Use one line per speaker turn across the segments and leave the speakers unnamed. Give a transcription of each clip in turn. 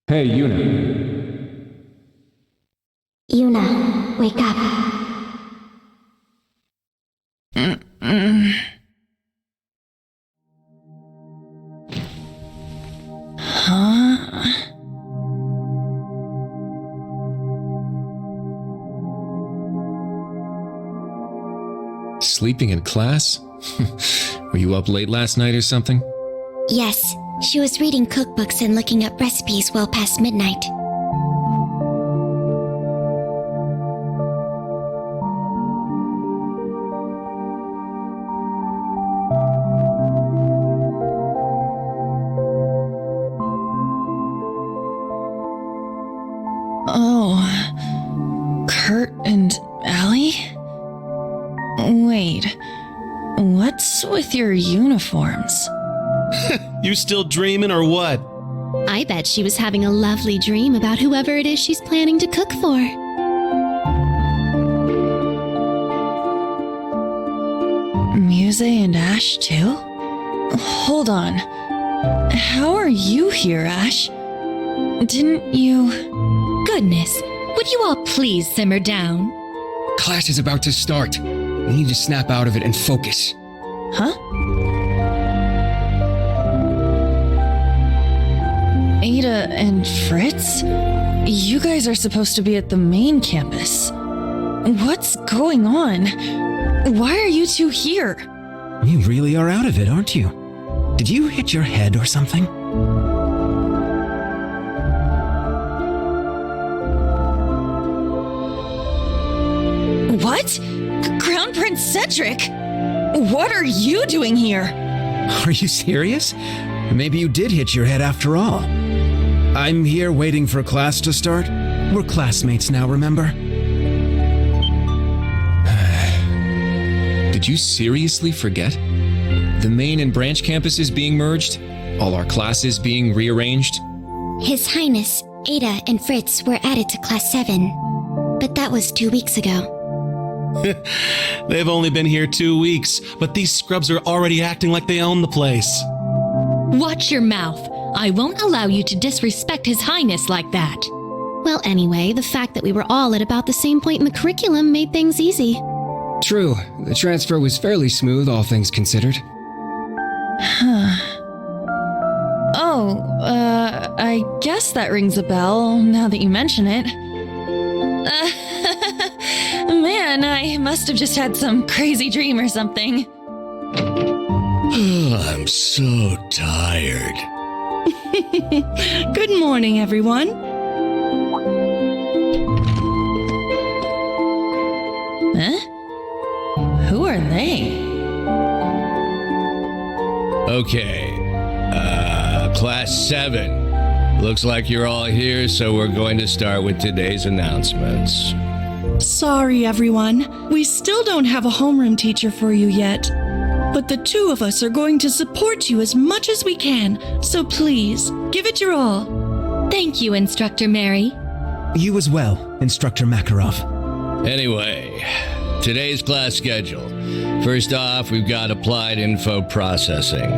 Hey, Yuna.
Yuna, wake up.
Huh?
Sleeping in class? Were you up late last night or something?
Yes, she was reading cookbooks and looking up recipes well past midnight.
Oh, Kurt and Allie? Wait, what's with your uniforms?
You still dreaming or what?
I bet she was having a lovely dream about whoever it is she's planning to cook for.
Muse and Ash, too? Hold on. How are you here, Ash? Didn't you...
Goodness, would you all please simmer down?
Class is about to start. We need to snap out of it and focus.
Huh? Ada and Fritz? You guys are supposed to be at the main campus. What's going on? Why are you two here?
You really are out of it, aren't you? Did you hit your head or something?
What? Crown Prince Cedric? What are you doing here?
Are you serious? Maybe you did hit your head after all. I'm here waiting for class to start. We're classmates now, remember?
Did you seriously forget? The main and branch campuses being merged? All our classes being rearranged?
His Highness, Ada and Fritz were added to Class VII, but that was 2 weeks ago.
They've only been here 2 weeks, but these scrubs are already acting like they own the place.
Watch your mouth. I won't allow you to disrespect His Highness like that. Well, anyway, the fact that we were all at about the same point in the curriculum made things easy.
True. The transfer was fairly smooth, all things considered.
I guess that rings a bell now that you mention it. Man, I must have just had some crazy dream or something.
I'm so tired.
Good morning, everyone.
Huh? Who are they?
Okay, Class VII. Looks like you're all here, so we're going to start with today's announcements.
Sorry, everyone. We still don't have a homeroom teacher for you yet. But the two of us are going to support you as much as we can, so please, give it your all.
Thank you, Instructor Mary.
You as well, Instructor Makarov.
Anyway, today's class schedule. First off, we've got applied info processing.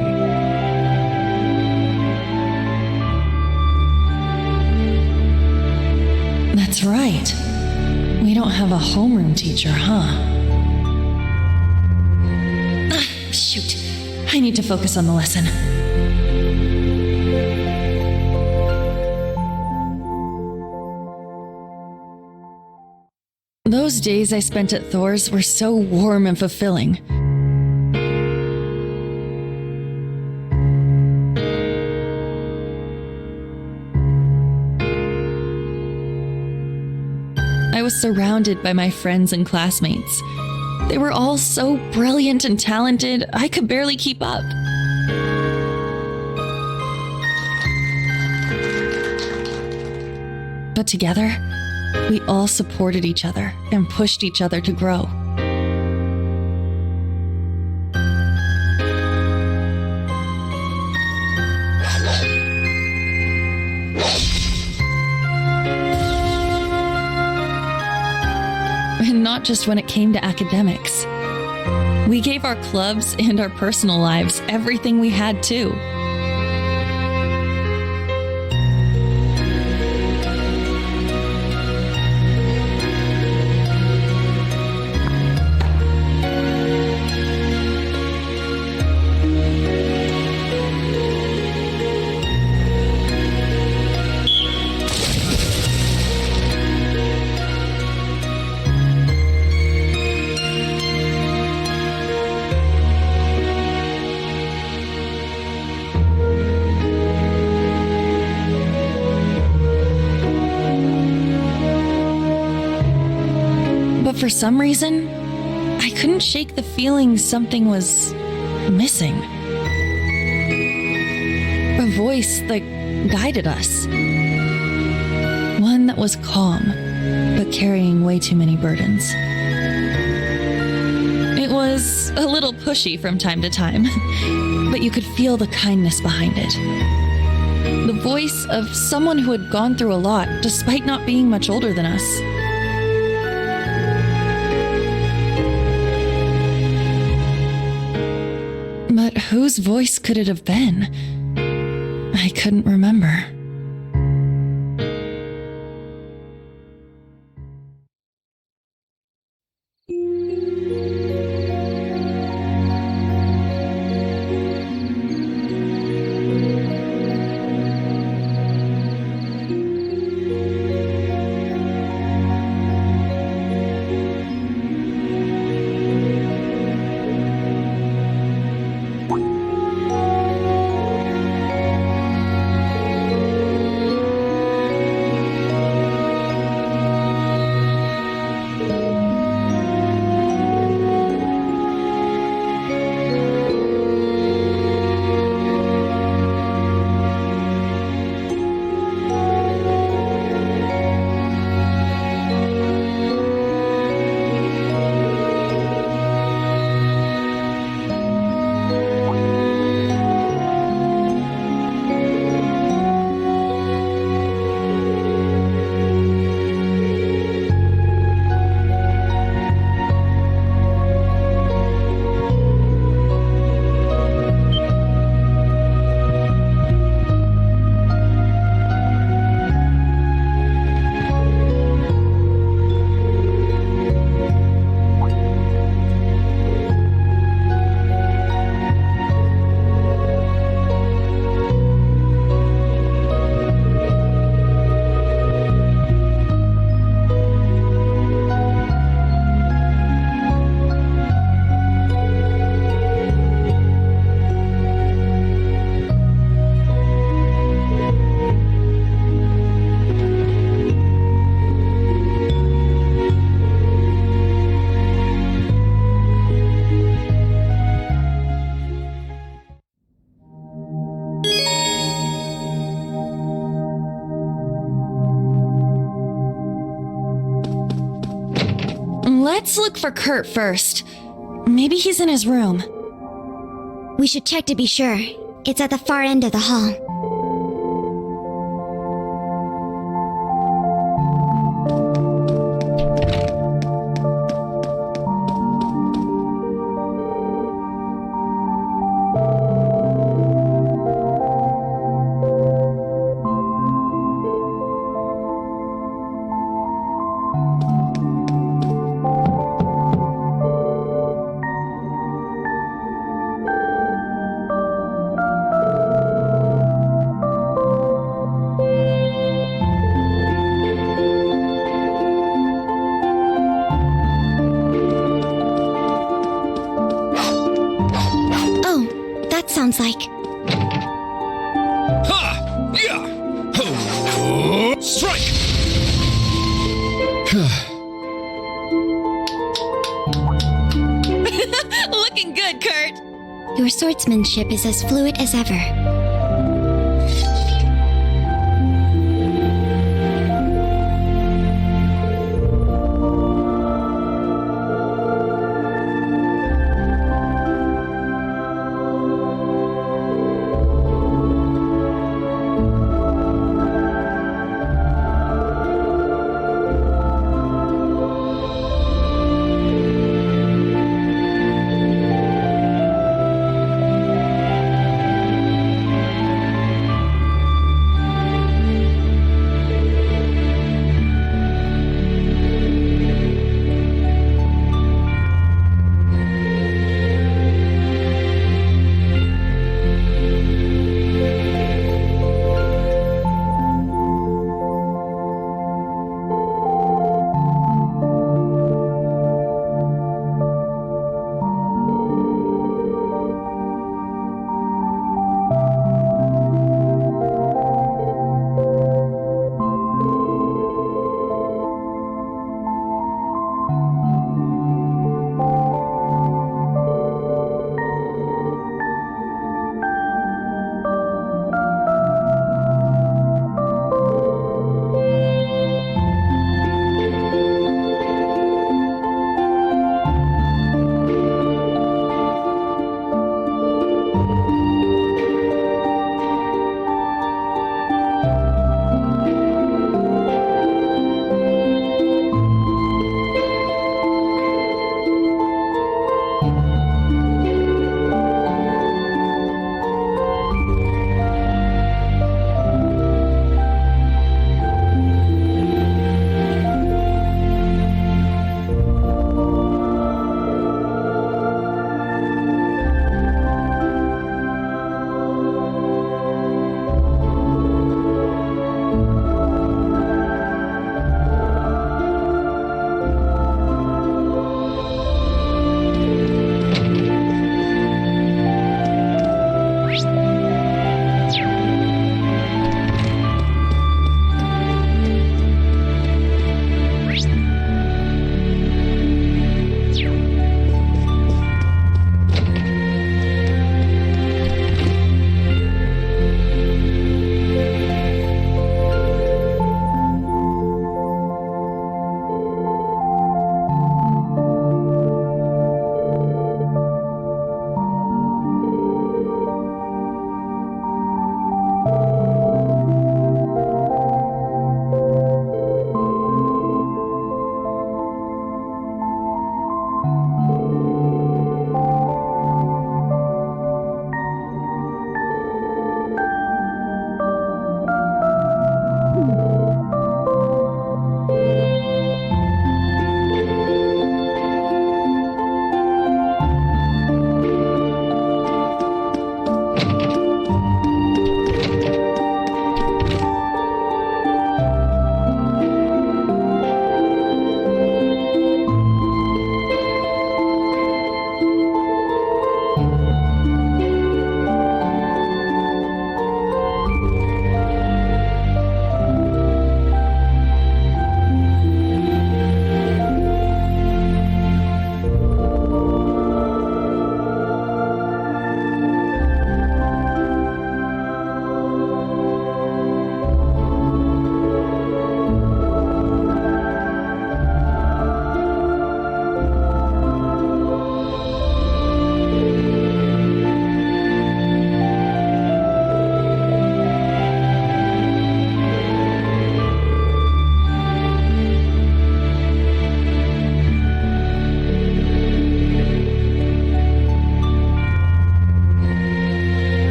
That's right. We don't have a homeroom teacher, huh? Shoot. I need to focus on the lesson. Those days I spent at Thor's were so warm and fulfilling. I was surrounded by my friends and classmates. They were all so brilliant and talented, I could barely keep up. But together, we all supported each other and pushed each other to grow. And not just when it came to academics. We gave our clubs and our personal lives everything we had too. for some reason, I couldn't shake the feeling something was missing. A voice that guided us. One that was calm, but carrying way too many burdens. It was a little pushy from time to time, but you could feel the kindness behind it. The voice of someone who had gone through a lot, despite not being much older than us. But whose voice could it have been? I couldn't remember. Let's look for Kurt first. Maybe he's in his room.
We should check to be sure. It's at the far end of the hall. Sounds like.
Ha! Yeah! Ho! Strike!
Looking good, Kurt.
Your swordsmanship is as fluid as ever.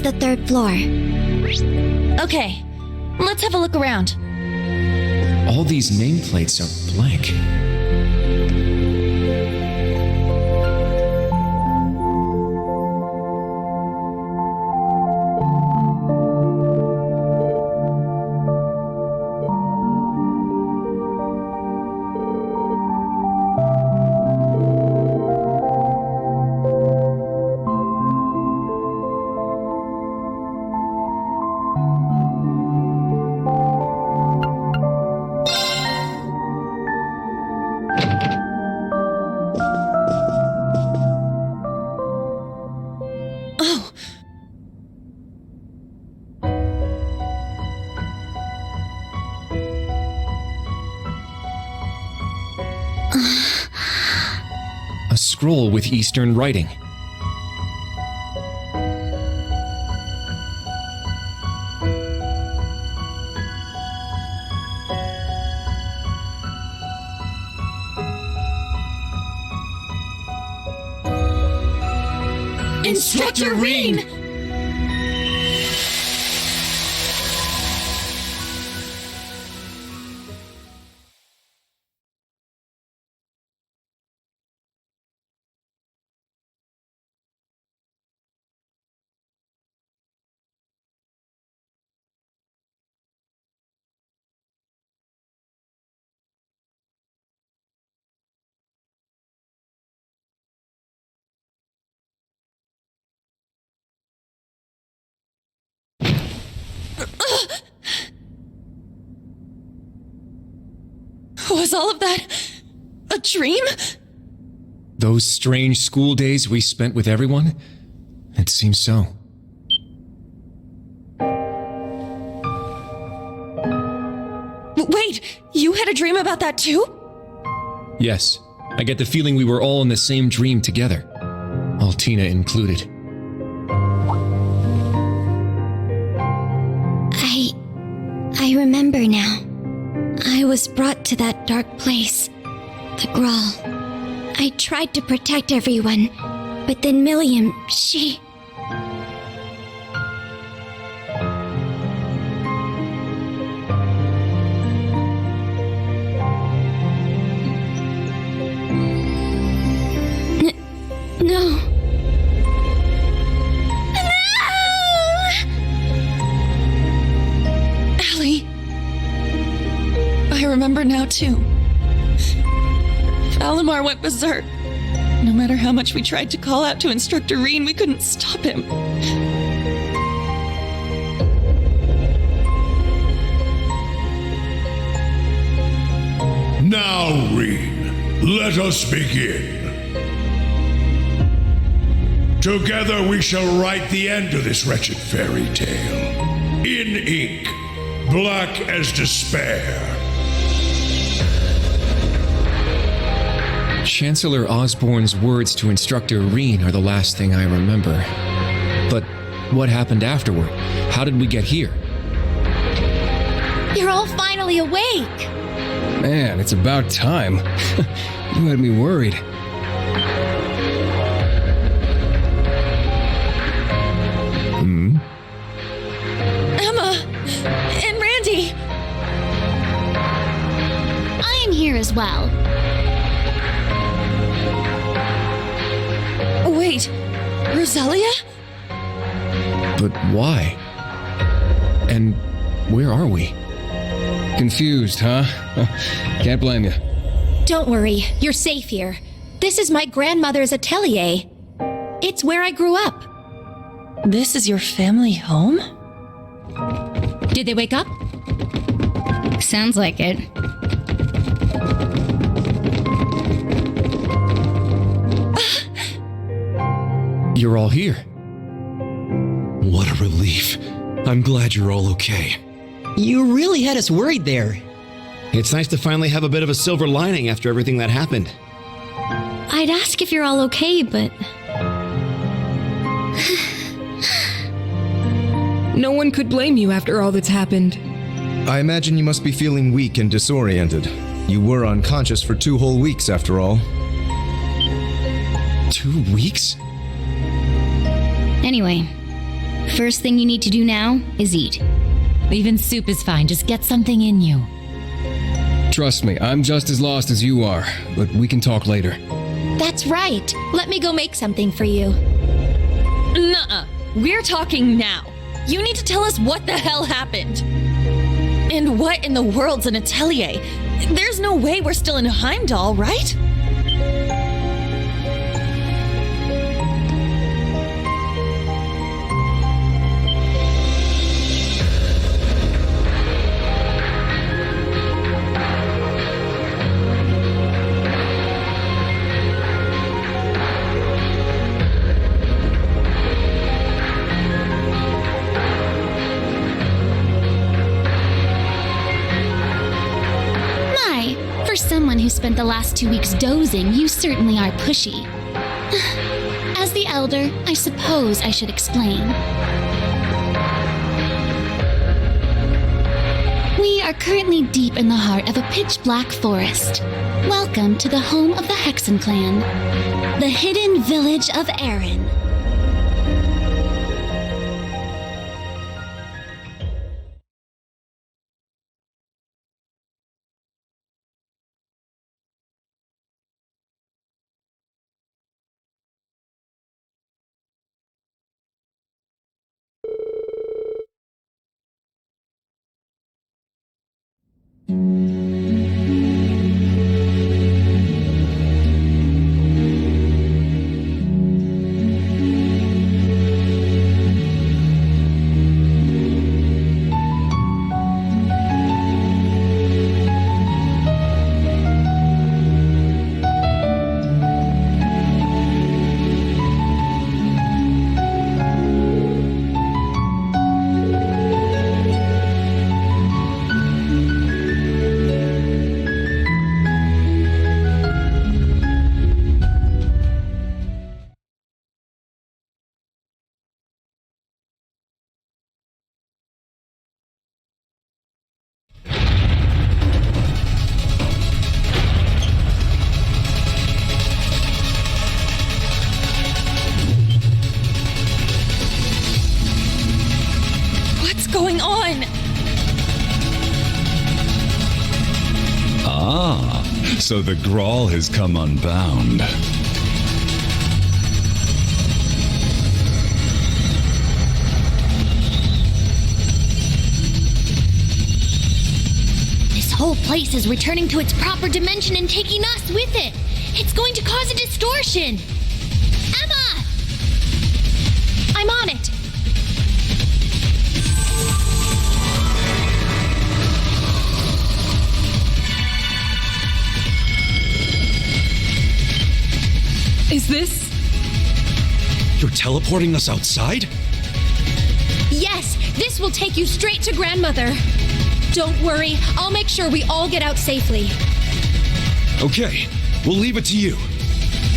the 3rd floor.
Okay, let's have a look around.
All these nameplates are blank. A scroll with Eastern writing.
Instructor Eryn! Was all of that a dream?
Those strange school days we spent with everyone? It seems so.
Wait, you had a dream about that too?
Yes, I get the feeling we were all in the same dream together. Altina included.
I remember now. I was brought to that dark place, the Grawl. I tried to protect everyone, but then Milliam, she... No.
Allie. I remember now too. Valimar went berserk. No matter how much we tried to call out to Instructor Eryn, we couldn't stop him.
Now, Eryn, let us begin. Together we shall write the end of this wretched fairy tale. In ink, black as despair.
Chancellor Osborne's words to Instructor Eryn are the last thing I remember. But what happened afterward? How did we get here?
You're all finally awake!
Man, it's about time. You had me worried.
Emma! And Randy!
I am here as well.
Wait, Rosalia?
But why? And where are we?
Confused, huh? Can't blame you.
Don't worry, you're safe here. This is my grandmother's atelier. It's where I grew up.
This is your family home?
Did they wake up? Sounds like it.
You're all here.
What a relief. I'm glad you're all okay.
You really had us worried there.
It's nice to finally have a bit of a silver lining after everything that happened.
I'd ask if you're all okay, but...
No one could blame you after all that's happened.
I imagine you must be feeling weak and disoriented. You were unconscious for 2 whole weeks, after all.
2 weeks?
Anyway, First thing you need to do now is eat. Even soup is fine, just get something in you.
Trust me, I'm just as lost as you are, but we can talk later.
That's right. Let me go make something for you.
Nuh-uh. We're talking now. You need to tell us what the hell happened. And what in the world's an atelier? There's no way we're still in Heimdall, right?
For someone who spent the last 2 weeks dozing, you certainly are pushy. As the elder, I suppose I should explain. We are currently deep in the heart of a pitch-black forest. Welcome to the home of the Hexen clan, the hidden village of Eryn. Going on?
Ah, so the Grawl has come unbound.
This whole place is returning to its proper dimension and taking us with it. It's going to cause a distortion. Emma! I'm on it.
Is this?
You're teleporting us outside?
Yes, this will take you straight to Grandmother. Don't worry, I'll make sure we all get out safely.
Okay, we'll leave it to you.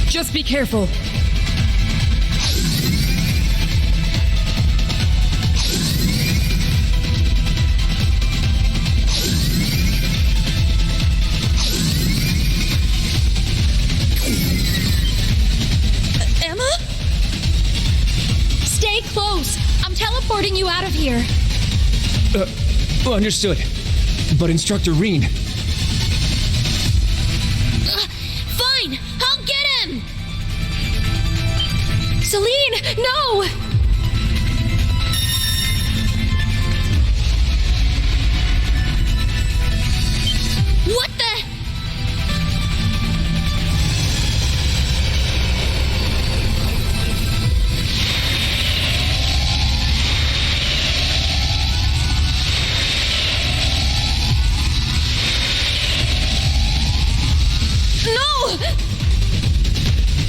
Just be careful.
Stay close. I'm teleporting you out of here.
Understood. But Instructor Eryn...
Fine, I'll get him! Celine, no! What the...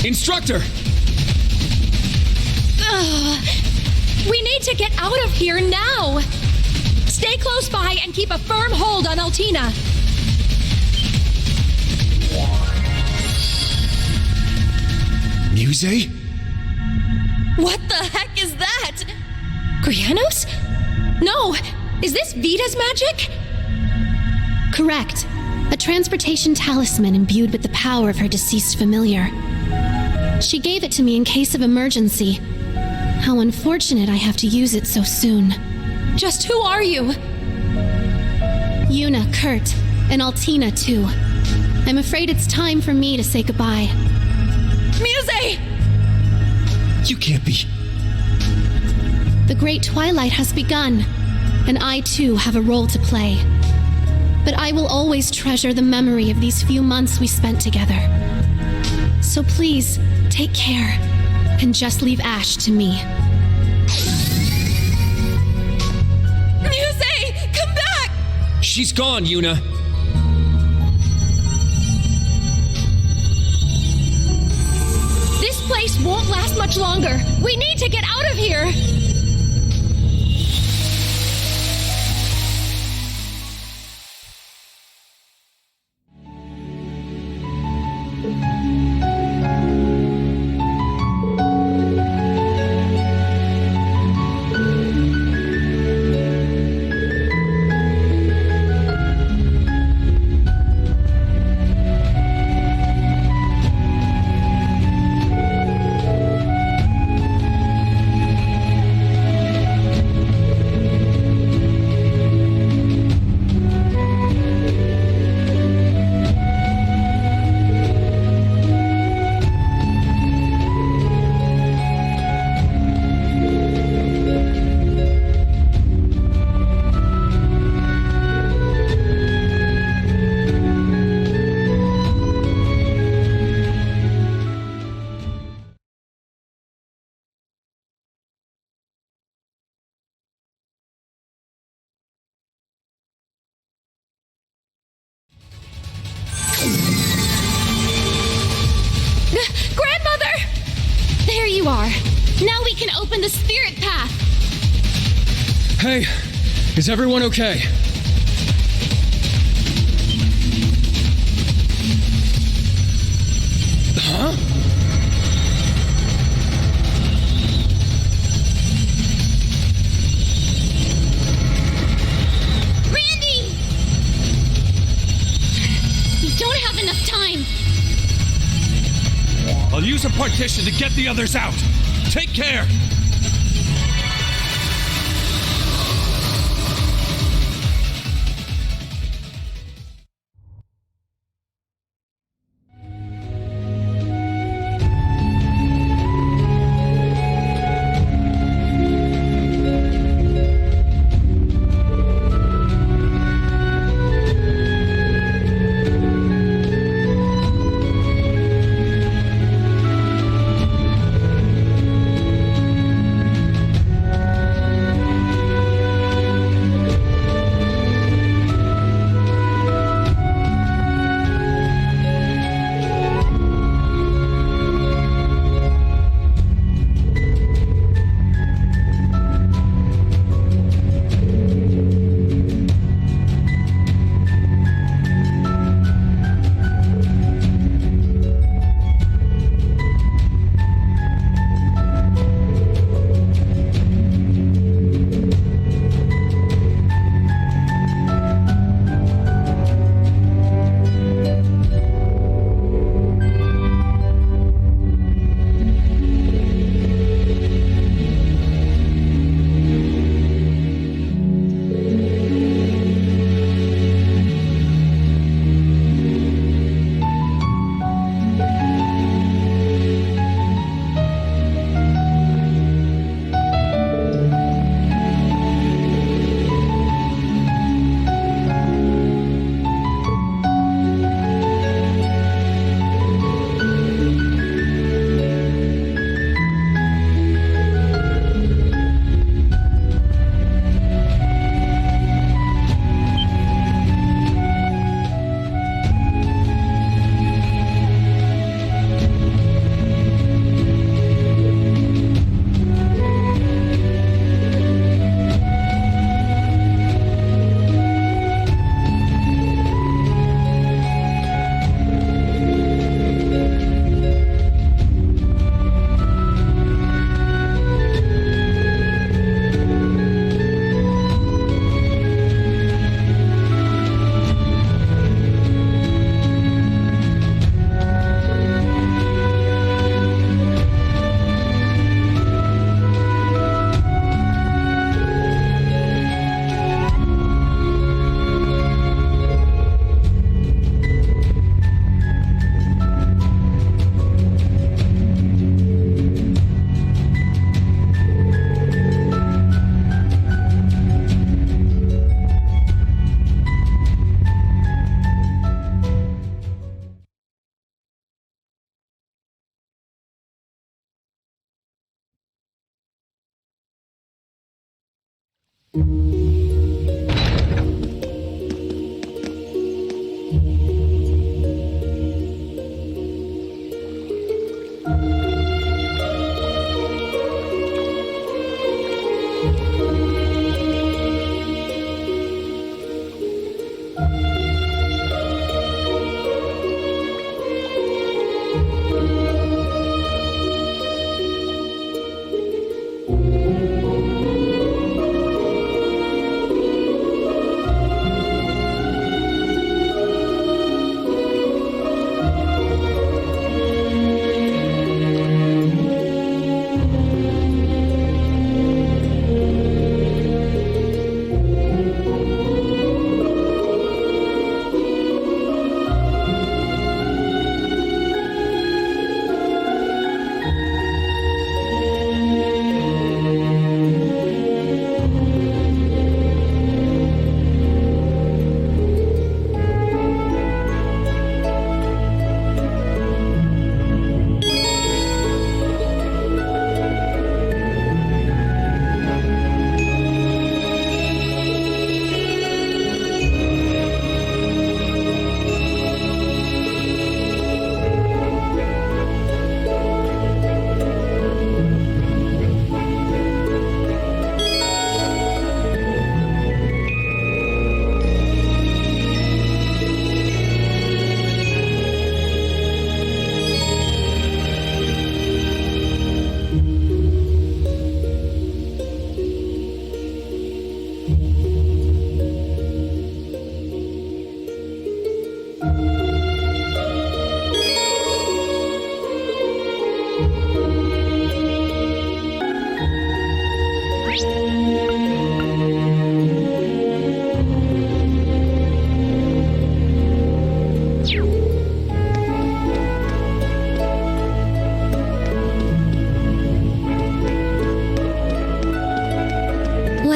Instructor!
We need to get out of here now! Stay close by and keep a firm hold on Altina.
Muse?
What the heck is that?
Grianos? No! Is this Vita's magic? Correct. A transportation talisman imbued with the power of her deceased familiar. She gave it to me in case of emergency. How unfortunate I have to use it so soon.
Just who are you?
Yuna, Kurt, and Altina, too. I'm afraid it's time for me to say goodbye.
Muse!
You can't be.
The Great Twilight has begun, and I, too, have a role to play. But I will always treasure the memory of these few months we spent together. So please, take care, and just leave Ash to me.
Muse! Come back!
She's gone, Yuna.
This place won't last much longer. We need to get out of here! Grandmother! There you are. Now we can open the spirit path.
Hey, is everyone okay? Huh?
Randy! We don't have enough time.
I'll use a partition to get the others out. Take care!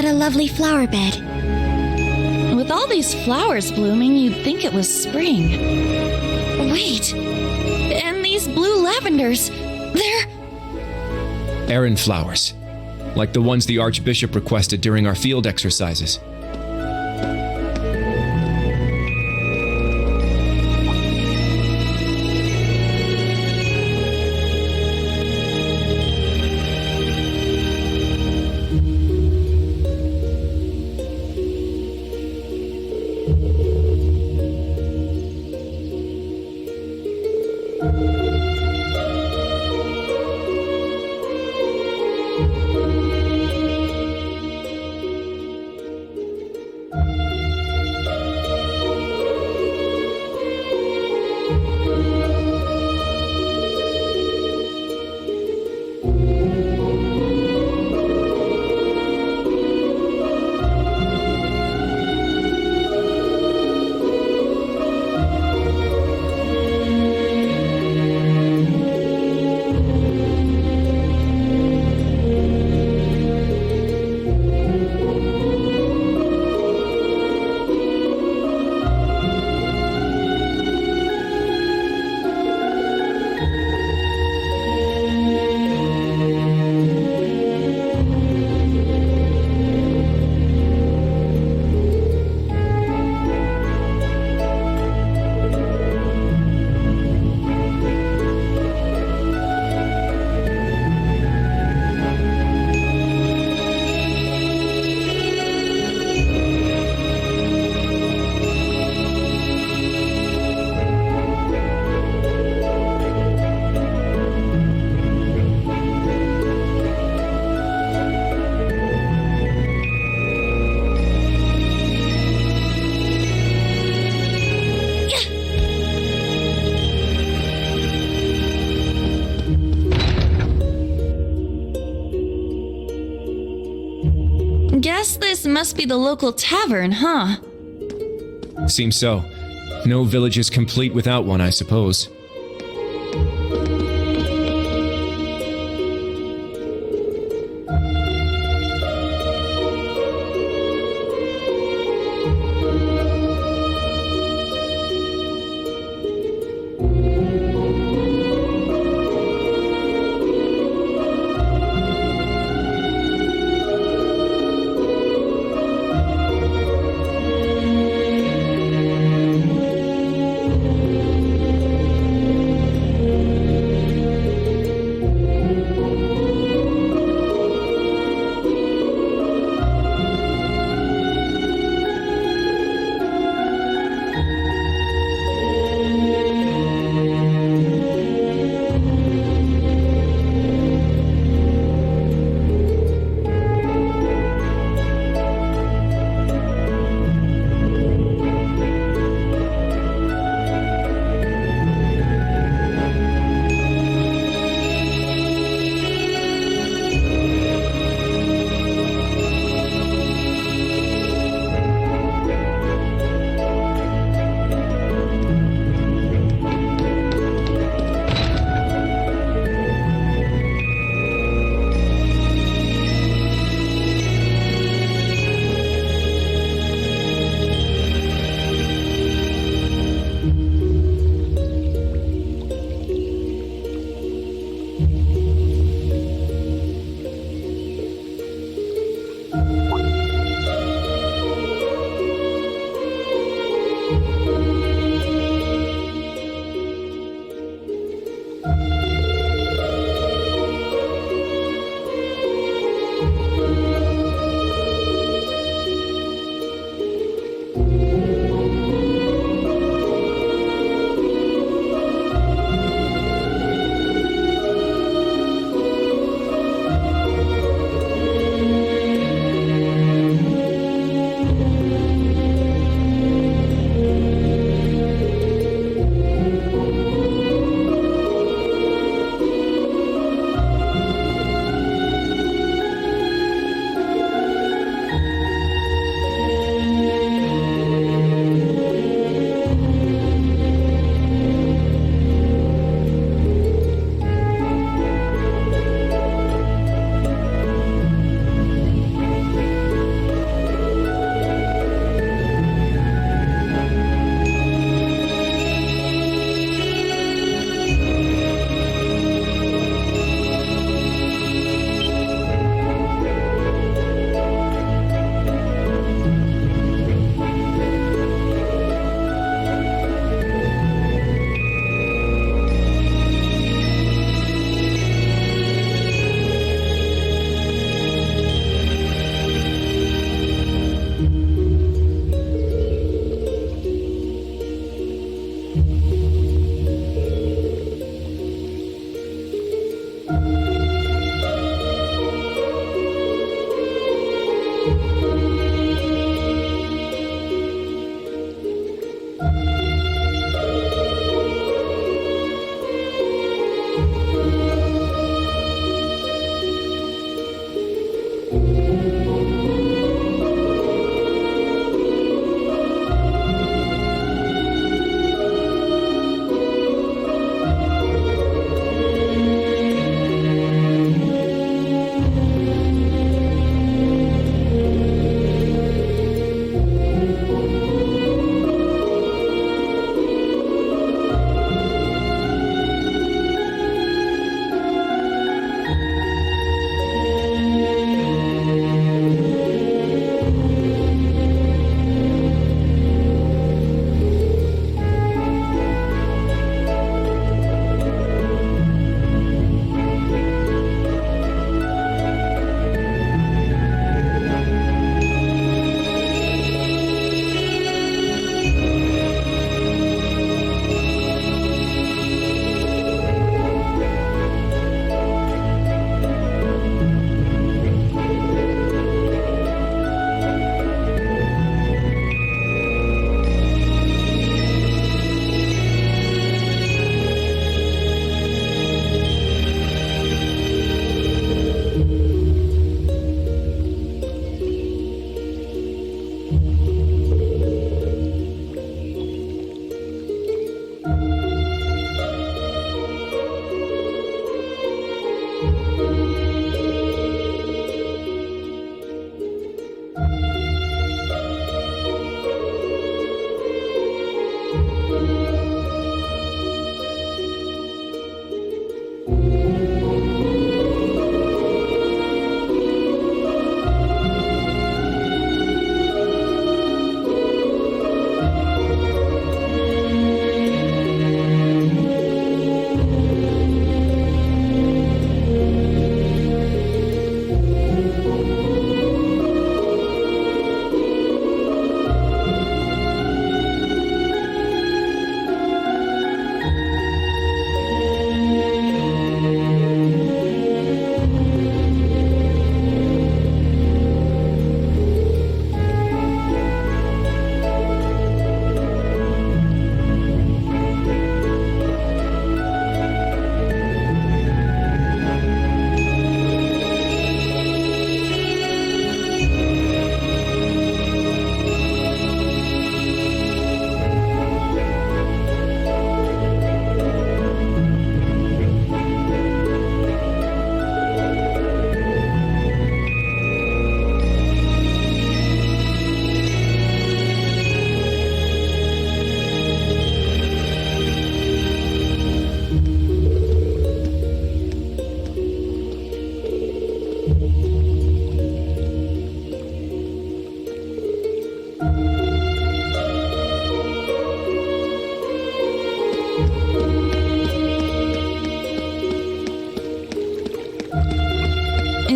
What a lovely flower bed.
With all these flowers blooming, you'd think it was spring.
Wait. And these blue lavenders. They're...
Eryn flowers. Like the ones the Archbishop requested during our field exercises.
Guess this must be the local tavern, huh?
Seems so. No village is complete without one, I suppose.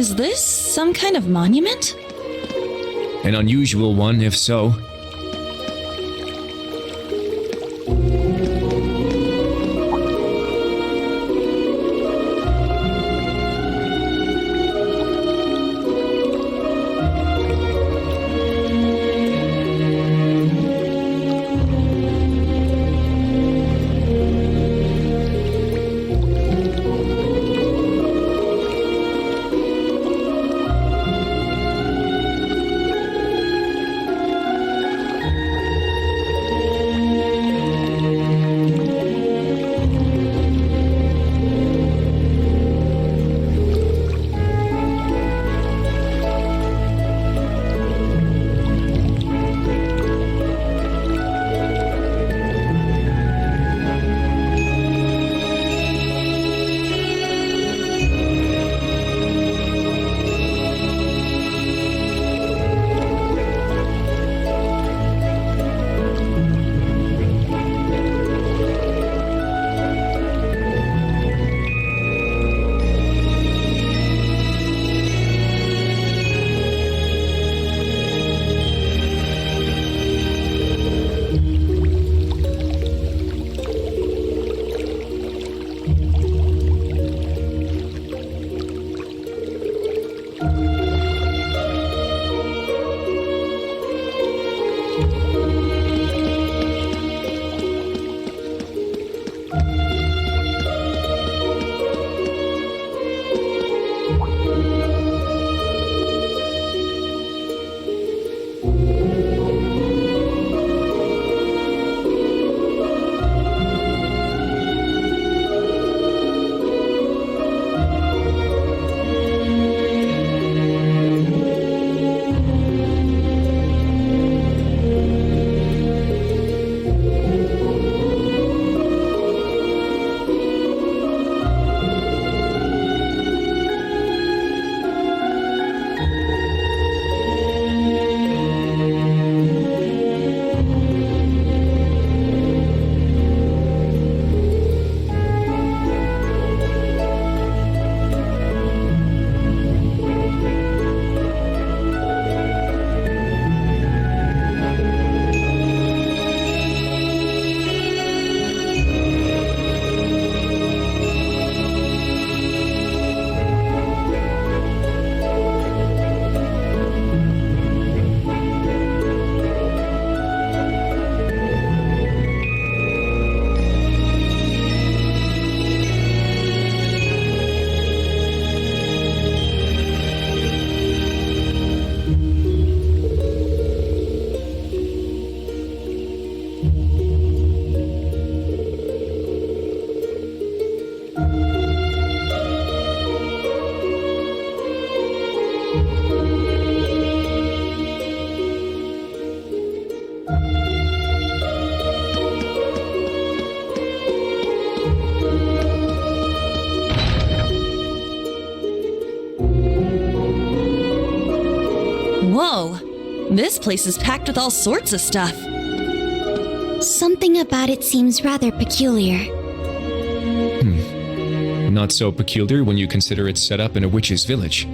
Is this some kind of monument?
An unusual one, if so.
Whoa, this place is packed with all sorts of stuff.
Something about it seems rather peculiar.
Not so peculiar when you consider it's set up in a witch's village.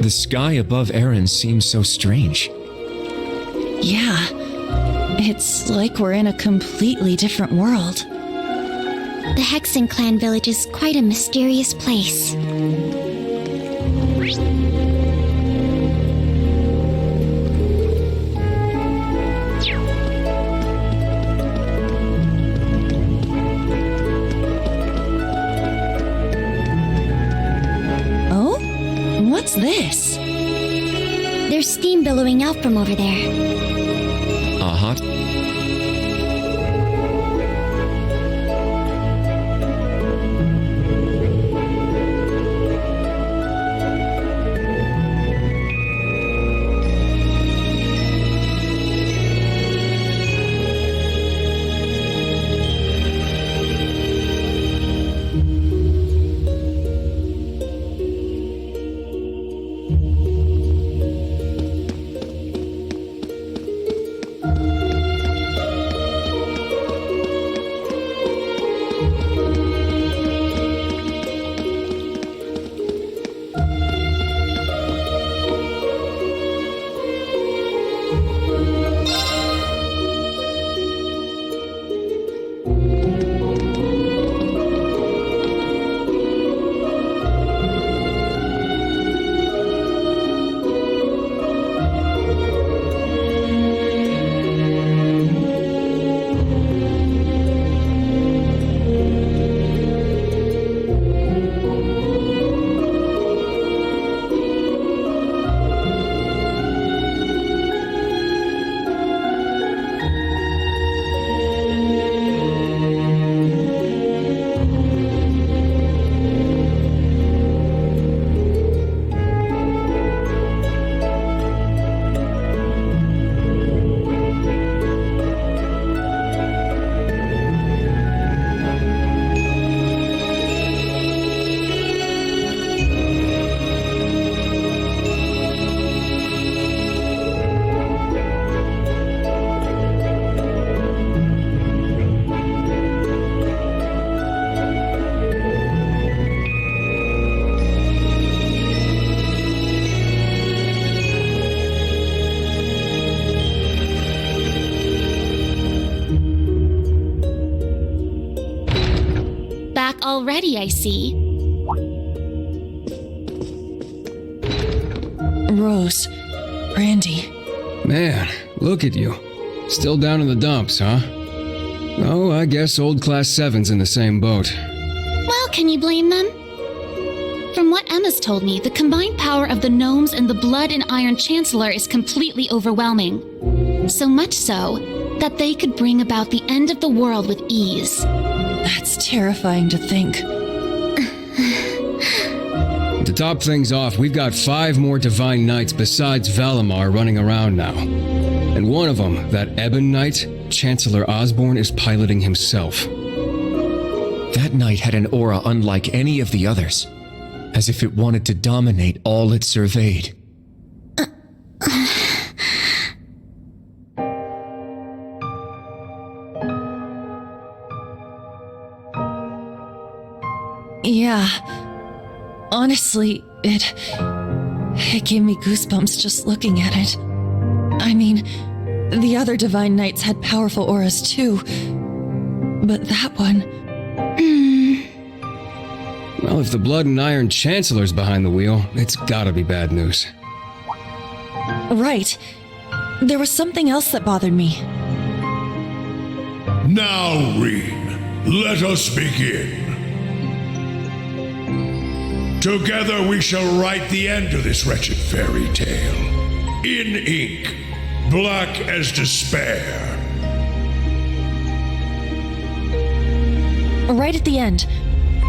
The sky above Eryn seems so strange.
Yeah, it's like we're in a completely different world.
The Hexen clan village is quite a mysterious place.
Oh? What's this?
There's steam billowing out from over there.
Hot?
Already, I see.
Rose, Randy.
Man, look at you. Still down in the dumps, huh? Oh, I guess old Class 7's in the same boat.
Well, can you blame them? From what Emma's told me, the combined power of the gnomes and the blood and iron chancellor is completely overwhelming. So much so that they could bring about the end of the world with ease.
That's terrifying to think.
To top things off, we've got 5 more Divine Knights besides Valimar running around now. And one of them, that Ebon Knight, Chancellor Osborne is piloting himself.
That knight had an aura unlike any of the others, as if it wanted to dominate all it surveyed.
Yeah. Honestly, it gave me goosebumps just looking at it. I mean, the other Divine Knights had powerful auras too, but that one...
Well, if the Blood and Iron Chancellor's behind the wheel, it's gotta be bad news.
Right. There was something else that bothered me.
Now, Eryn, let us begin. Together we shall write the end of this wretched fairy tale. In ink, black as despair.
Right at the end,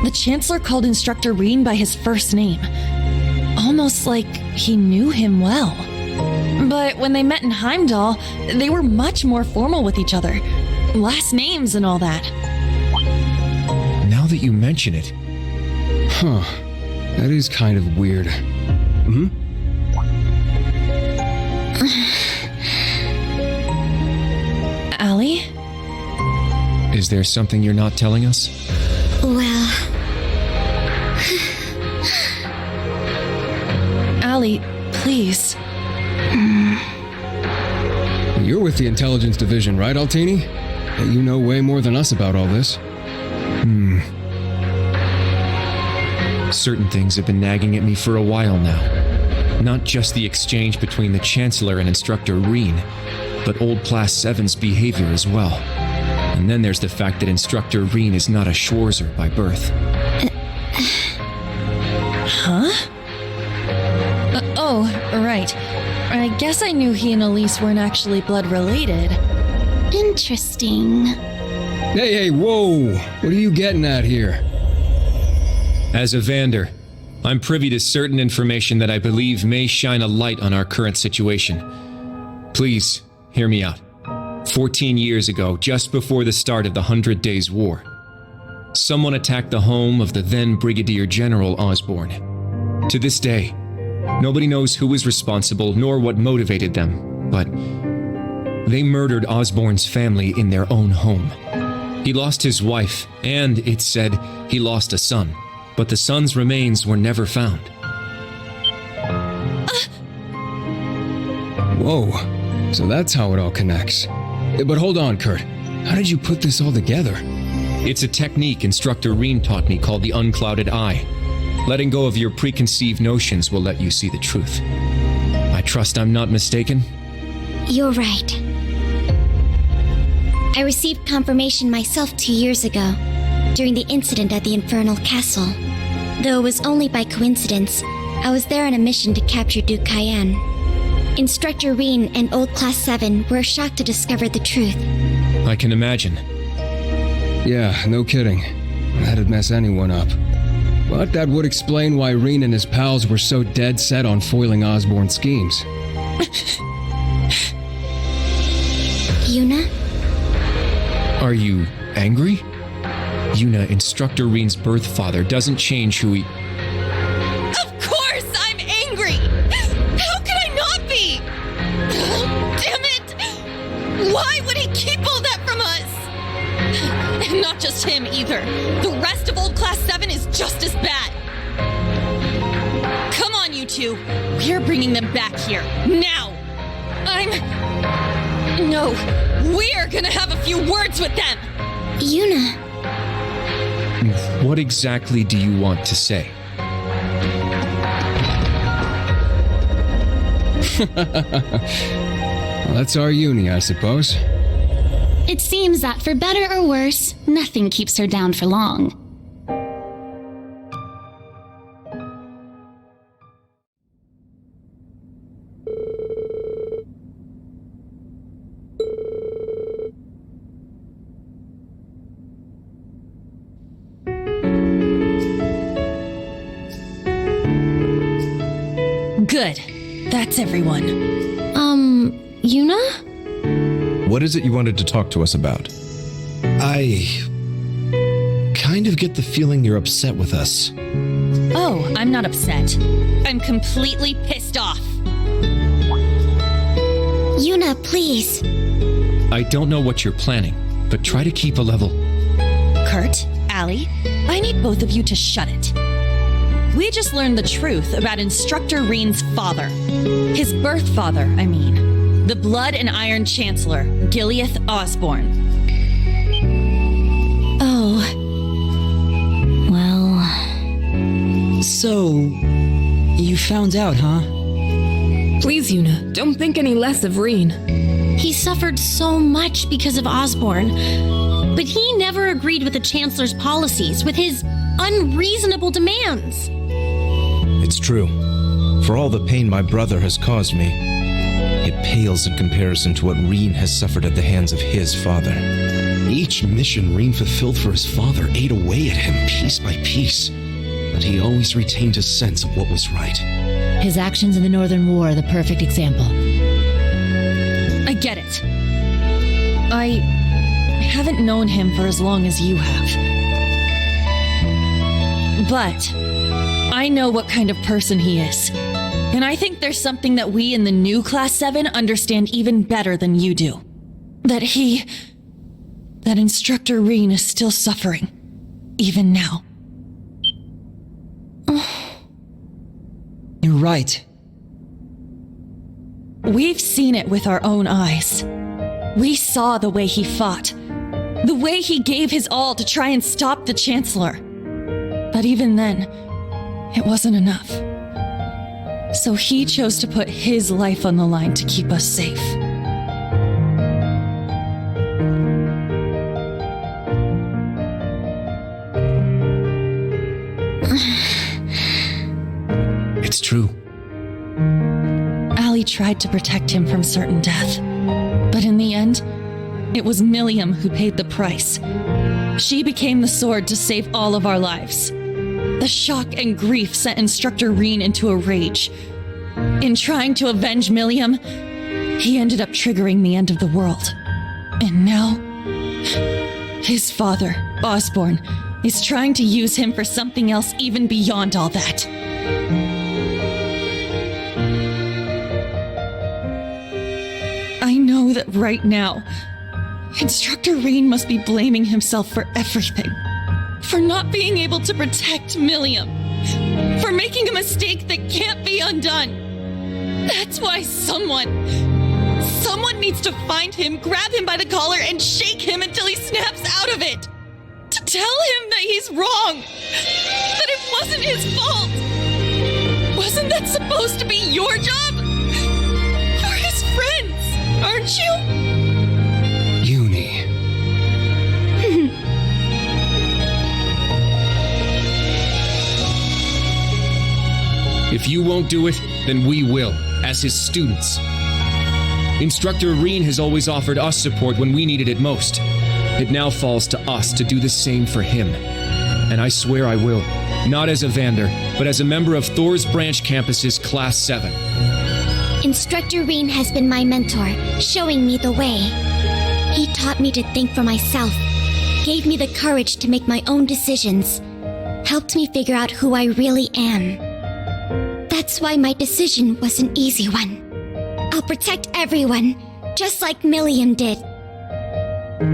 the Chancellor called Instructor Eryn by his first name. Almost like he knew him well. But when they met in Heimdall, they were much more formal with each other. Last names and all that.
Now that you mention it...
Huh. That is kind of weird.
Allie?
Is there something you're not telling us?
Well...
Allie, Allie, please.
You're with the intelligence division, right, Altini? You know way more than us about all this.
Certain things have been nagging at me for a while now. Not just the exchange between the Chancellor and Instructor Eryn, but old Class VII's behavior as well. And then there's the fact that Instructor Eryn is not a Schwarzer by birth.
Huh? Oh, right. I guess I knew he and Elise weren't actually blood related.
Interesting.
Hey, whoa! What are you getting at here?
As a Vander, I'm privy to certain information that I believe may shine a light on our current situation. Please, hear me out. 14 years ago, just before the start of the 100 Days War, someone attacked the home of the then Brigadier General Osborne. To this day, nobody knows who was responsible nor what motivated them, but they murdered Osborne's family in their own home. He lost his wife, and, it's said, he lost a son, but the son's remains were never found.
Whoa, so that's how it all connects. But hold on, Kurt. How did you put this all together?
It's a technique Instructor Eryn taught me called the unclouded eye. Letting go of your preconceived notions will let you see the truth. I trust I'm not mistaken?
You're right. I received confirmation myself 2 years ago, during the incident at the Infernal Castle. Though it was only by coincidence, I was there on a mission to capture Duke Cayenne. Instructor Eryn and Old Class VII were shocked to discover the truth.
I can imagine.
Yeah, no kidding. That'd mess anyone up. But that would explain why Eryn and his pals were so dead set on foiling Osborne's schemes.
Yuna?
Are you angry? Yuna, Instructor Eryn's birth father, doesn't change who he...
Of course I'm angry! How could I not be? Damn it! Why would he keep all that from us? And not just him either. The rest of Old Class 7 is just as bad. Come on, you two. We're bringing them back here. Now! No, we're gonna have a few words with them!
Yuna.
What exactly do you want to say?
Well, that's our uni, I suppose.
It seems that for better or worse, nothing keeps her down for long.
Good. That's everyone.
Yuna?
What is it you wanted to talk to us about?
I kind of get the feeling you're upset with us.
Oh, I'm not upset. I'm completely pissed off.
Yuna, please.
I don't know what you're planning, but try to keep a level.
Kurt, Allie, I need both of you to shut it. We just learned the truth about Instructor Eryn's father. His birth father, I mean. The Blood and Iron Chancellor, Gileath Osborne.
Oh. Well...
So... you found out, huh?
Please, Yuna, don't think any less of Eryn.
He suffered so much because of Osborne, but he never agreed with the Chancellor's policies, with his unreasonable demands.
It's true. For all the pain my brother has caused me, it pales in comparison to what Eryn has suffered at the hands of his father.
Each mission Eryn fulfilled for his father ate away at him piece by piece, but he always retained his sense of what was right.
His actions in the Northern War are the perfect example.
I get it. I haven't known him for as long as you have. But I know what kind of person he is. And I think there's something that we in the new Class 7 understand even better than you do. That Instructor Eryn is still suffering. Even now.
You're right.
We've seen it with our own eyes. We saw the way he fought, the way he gave his all to try and stop the Chancellor. But even then, it wasn't enough. So he chose to put his life on the line to keep us safe.
It's true.
Ali tried to protect him from certain death. But in the end, it was Milliam who paid the price. She became the sword to save all of our lives. The shock and grief sent Instructor Eryn into a rage. In trying to avenge Milliam, he ended up triggering the end of the world. And now, his father, Osborne, is trying to use him for something else even beyond all that. I know that right now, Instructor Eryn must be blaming himself for everything. For not being able to protect Milliam. For making a mistake that can't be undone. That's why someone needs to find him, grab him by the collar, and shake him until he snaps out of it. To tell him that he's wrong. That it wasn't his fault. Wasn't that supposed to be your job? You're his friends, aren't you?
Uni.
If you won't do it, then we will, as his students. Instructor Eryn has always offered us support when we needed it most. It now falls to us to do the same for him. And I swear I will, not as a Vander, but as a member of Thor's Branch Campus's Class VII.
Instructor Eryn has been my mentor, showing me the way. He taught me to think for myself, gave me the courage to make my own decisions, helped me figure out who I really am. That's why my decision was an easy one. I'll protect everyone, just like Milliam did.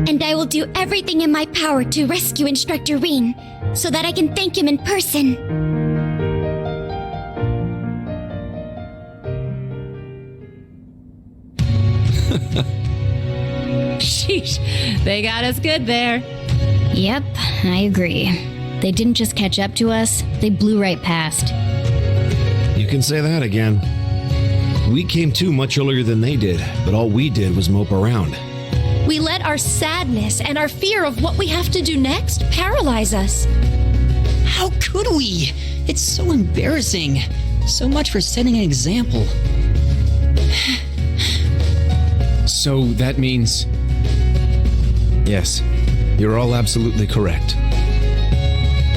And I will do everything in my power to rescue Instructor Eryn, so that I can thank him in person.
Sheesh, they got us good there.
Yep, I agree. They didn't just catch up to us, they blew right past.
You can say that again. We came to much earlier than they did, but all we did was mope around.
We let our sadness and our fear of what we have to do next paralyze us.
How could we? It's so embarrassing. So much for setting an example.
So that means...
Yes, you're all absolutely correct.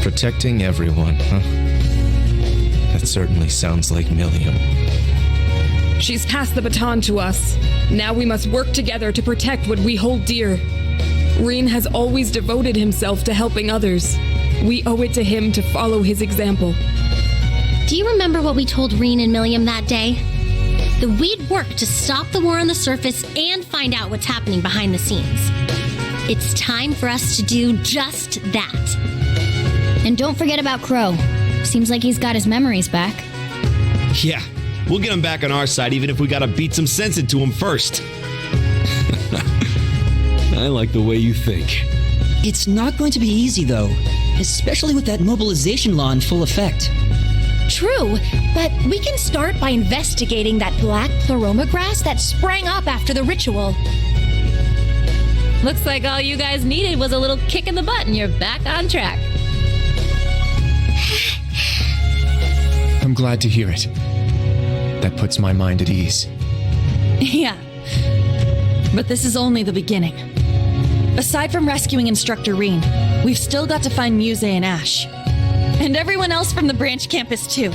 Protecting everyone, huh? That certainly sounds like Milliam.
She's passed the baton to us. Now we must work together to protect what we hold dear. Eryn has always devoted himself to helping others. We owe it to him to follow his example.
Do you remember what we told Eryn and Milliam that day? That we'd work to stop the war on the surface and find out what's happening behind the scenes. It's time for us to do just that.
And don't forget about Crow. Seems like he's got his memories back.
Yeah, we'll get him back on our side even if we gotta beat some sense into him first. I like the way you think.
It's not going to be easy, though, especially with that mobilization law in full effect.
True, but we can start by investigating that black pleroma grass that sprang up after the ritual.
Looks like all you guys needed was a little kick in the butt and you're back on track.
I'm glad to hear it. That puts my mind at ease.
Yeah. But this is only the beginning. Aside from rescuing Instructor Eryn, we've still got to find Muse and Ash. And everyone else from the branch campus, too.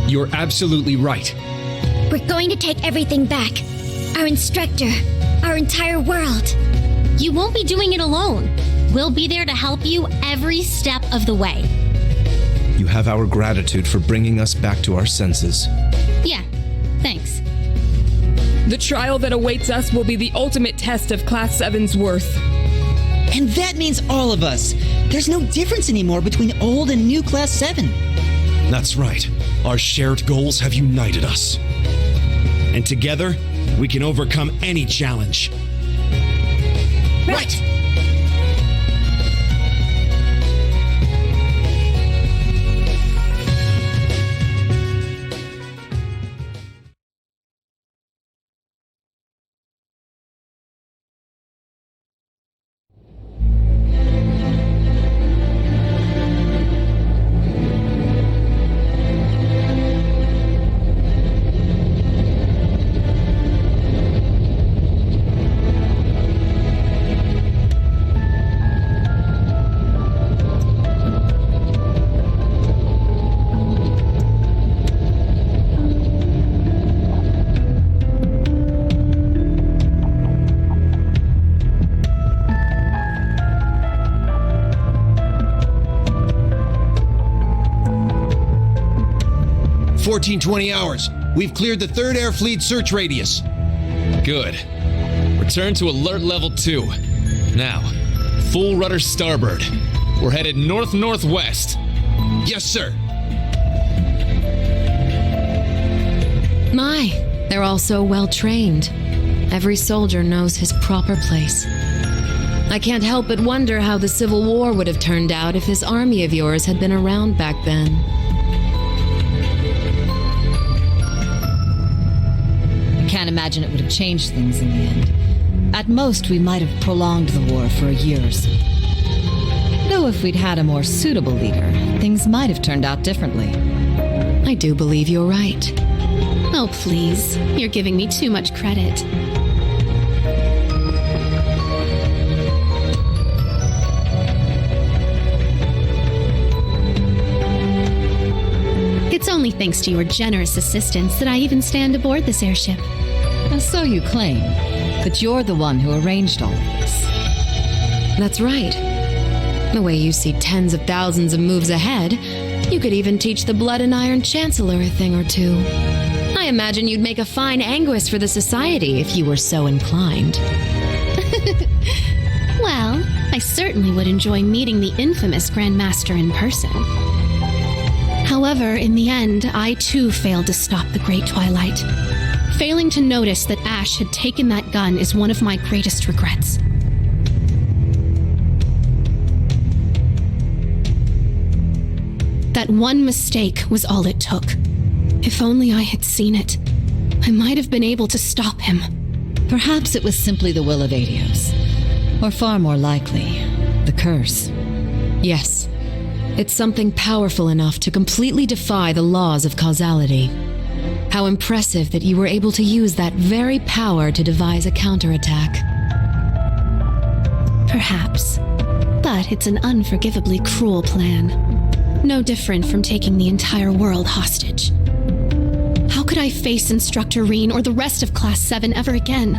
You're absolutely right.
We're going to take everything back. Our instructor, our entire world.
You won't be doing it alone. We'll be there to help you every step of the way.
You have our gratitude for bringing us back to our senses.
Yeah, thanks.
The trial that awaits us will be the ultimate test of Class VII's worth.
And that means all of us. There's no difference anymore between old and new Class VII.
That's right. Our shared goals have united us. And together, we can overcome any challenge.
Right!
"20 hours. We've cleared the 3rd Air Fleet search radius."
Good. Return to alert level 2. Now, full rudder starboard. We're headed north-northwest.
Yes, sir.
My, they're all so well trained. Every soldier knows his proper place. I can't help but wonder how the Civil War would have turned out if this army of yours had been around back then.
Can't imagine it would have changed things in the end. At most, we might have prolonged the war for a year or so. Though if we'd had a more suitable leader, things might have turned out differently.
I do believe you're right. Oh, please. You're giving me too much credit. It's only thanks to your generous assistance that I even stand aboard this airship.
So you claim, but you're the one who arranged all of this.
That's right. The way you see tens of thousands of moves ahead, you could even teach the Blood and Iron Chancellor a thing or two. I imagine you'd make a fine Anguist for the Society if you were so inclined.
Well, I certainly would enjoy meeting the infamous Grand Master in person. However, in the end, I too failed to stop the Great Twilight. Failing to notice that Ash had taken that gun is one of my greatest regrets. That one mistake was all it took. If only I had seen it, I might have been able to stop him.
Perhaps it was simply the will of Adios. Or far more likely, the curse.
Yes, it's something powerful enough to completely defy the laws of causality. How impressive that you were able to use that very power to devise a counterattack.
Perhaps. But it's an unforgivably cruel plan. No different from taking the entire world hostage. How could I face Instructor Eryn or the rest of Class 7 ever again?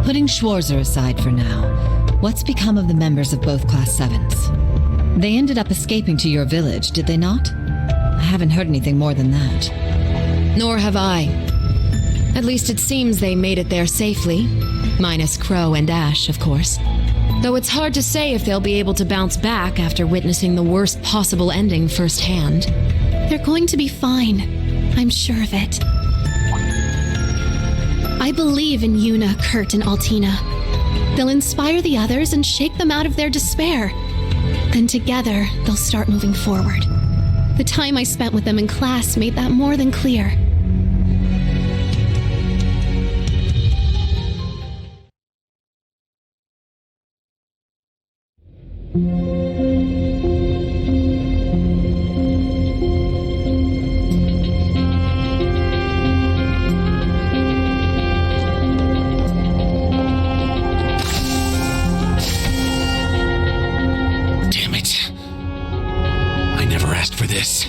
Putting Schwarzer aside for now, what's become of the members of both Class 7s? They ended up escaping to your village, did they not? I haven't heard anything more than that.
Nor have I. At least it seems they made it there safely. Minus Crow and Ash, of course. Though it's hard to say if they'll be able to bounce back after witnessing the worst possible ending firsthand.
They're going to be fine. I'm sure of it. I believe in Yuna, Kurt, and Altina. They'll inspire the others and shake them out of their despair. Then together, they'll start moving forward. The time I spent with them in class made that more than clear.
Damn it. I never asked for this.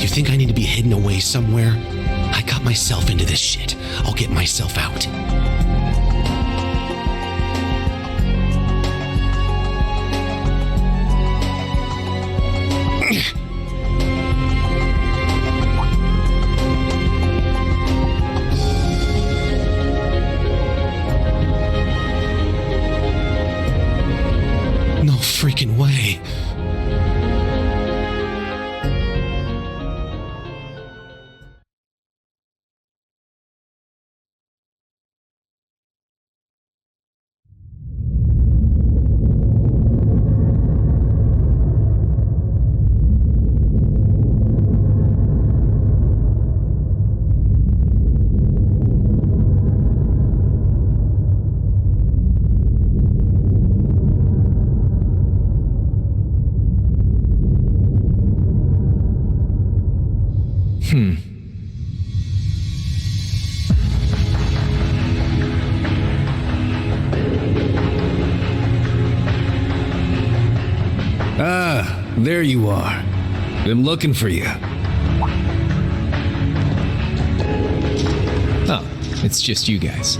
You think I need to be hidden away somewhere? I got myself into this shit. I'll get myself out.
Ah, there you are. Been looking for you.
Oh, it's just you guys.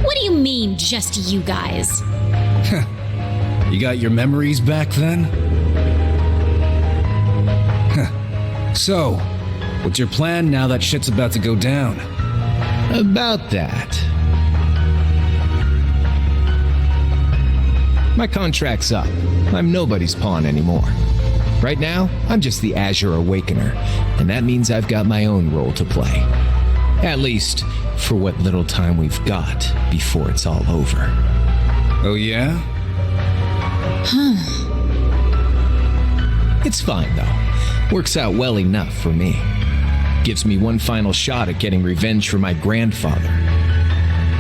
What do you mean, just you guys?
You got your memories back then? So, what's your plan now that shit's about to go down?
About that. My contract's up. I'm nobody's pawn anymore. Right now, I'm just the Azure Awakener, and that means I've got my own role to play. At least, for what little time we've got before it's all over.
Oh yeah?
It's fine, though. Works out well enough for me. Gives me one final shot at getting revenge for my grandfather.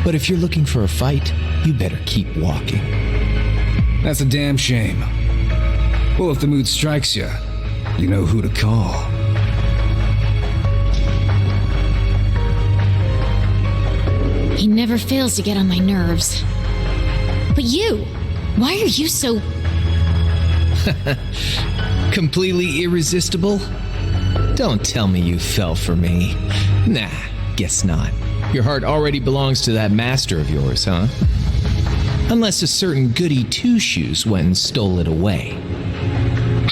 But if you're looking for a fight, you better keep walking.
That's a damn shame. Well, if the mood strikes you, you know who to call.
He never fails to get on my nerves. But you, why are you so...
Completely irresistible? Don't tell me you fell for me. Nah, guess not. Your heart already belongs to that master of yours, huh? Unless a certain goody two-shoes went and stole it away.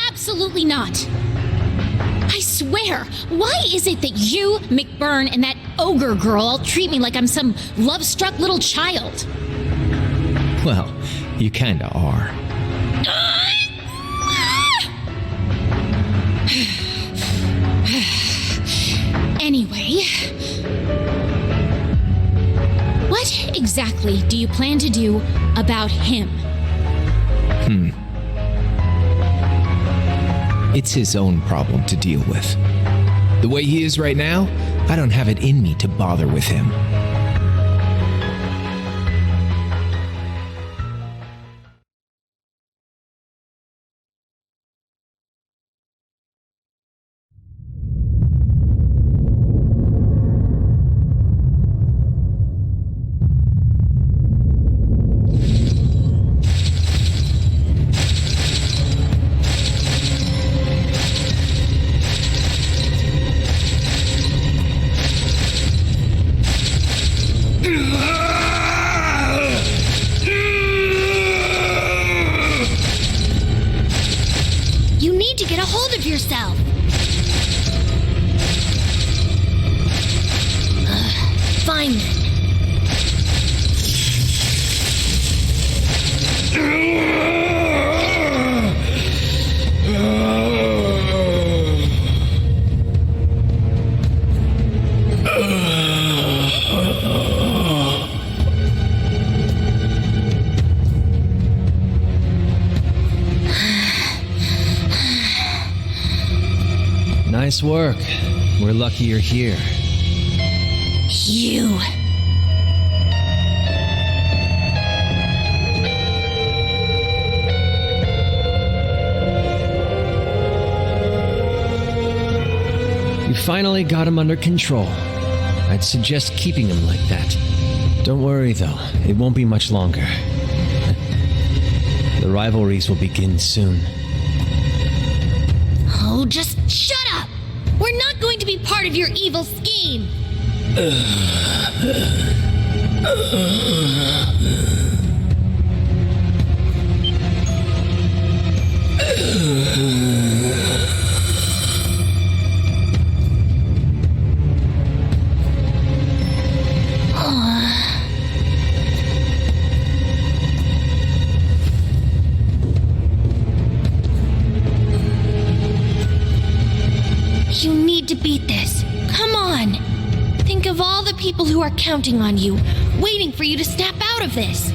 Absolutely not. I swear, why is it that you, McBurn, and that ogre girl all treat me like I'm some love-struck little child?
Well, you kinda are.
Anyway, what exactly do you plan to do about him?
It's his own problem to deal with. The way he is right now, I don't have it in me to bother with him.
You need to get a hold of yourself. Fine then.
Nice work. We're lucky you're here.
You.
You finally got him under control. I'd suggest keeping him like that.
Don't worry, though. It won't be much longer. The rivalries will begin soon.
Oh, just shut up! We're not going to be part of your evil scheme! You need to beat this. Come on. Think of all the people who are counting on you, waiting for you to snap out of this.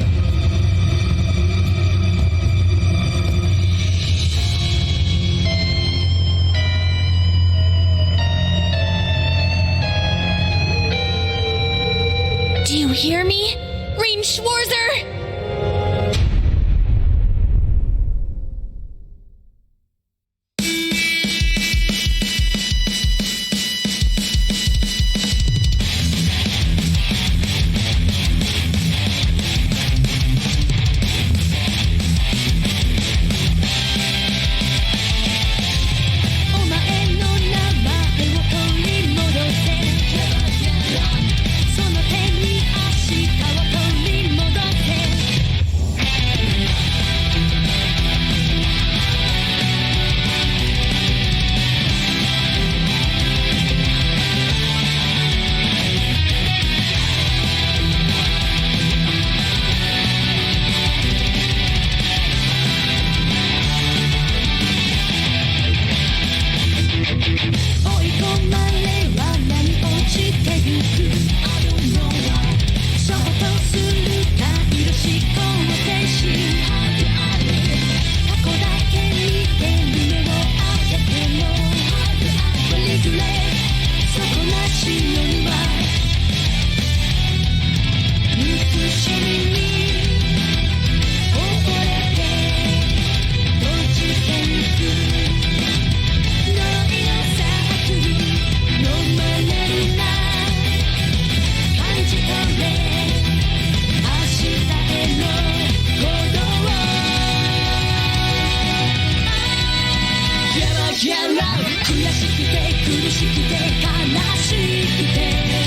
Yeah, love 悔しくて苦しくて悲しくて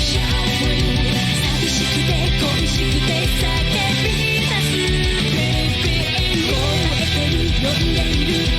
寂しくて恋しくて叫び出す Baby 燃えてる呼んでいる